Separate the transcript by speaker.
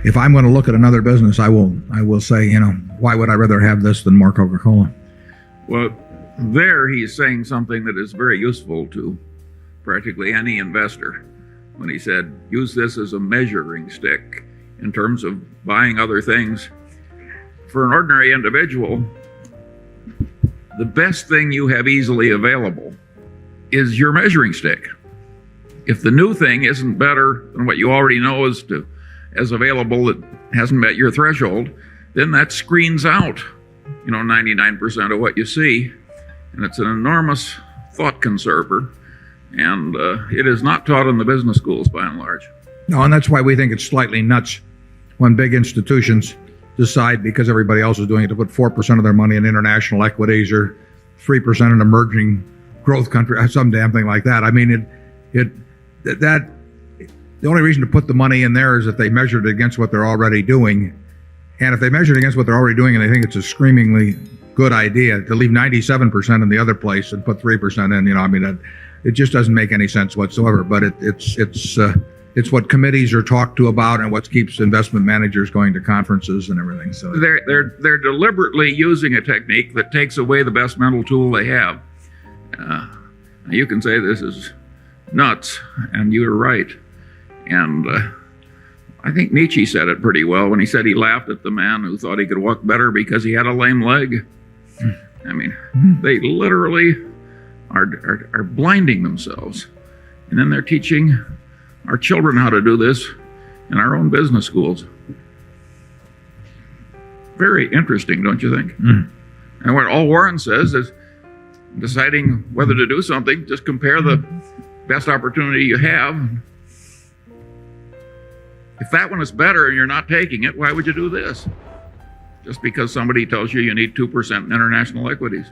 Speaker 1: if I'm going to look at another business, I will say, why would I rather have this than more Coca-Cola?
Speaker 2: Well, there he's saying something that is very useful to practically any investor when he said, use this as a measuring stick in terms of buying other things. For an ordinary individual, the best thing you have easily available is your measuring stick. If the new thing isn't better than what you already know is available that hasn't met your threshold, then that screens out 99% of what you see, and it's an enormous thought conserver, and it is not taught in the business schools by and large.
Speaker 1: No, and that's why we think it's slightly nuts when big institutions decide, because everybody else is doing it, to put 4% of their money in international equities or 3% in emerging growth country, some damn thing like that. I mean, the only reason to put the money in there is if they measured it against what they're already doing. And if they measured it against what they're already doing and they think it's a screamingly good idea to leave 97% in the other place and put 3% in, it just doesn't make any sense whatsoever. But it's what committees are talked to about and what keeps investment managers going to conferences and everything. So
Speaker 2: they're deliberately using a technique that takes away the best mental tool they have. You can say this is nuts, and you're right. And I think Nietzsche said it pretty well when he said he laughed at the man who thought he could walk better because he had a lame leg. I mean, they literally are blinding themselves. And then they're teaching our children how to do this in our own business schools. Very interesting, don't you think? And what all Warren says is, deciding whether to do something, just compare the best opportunity you have. If that one is better and you're not taking it, why would you do this? Just because somebody tells you need 2% in international equities.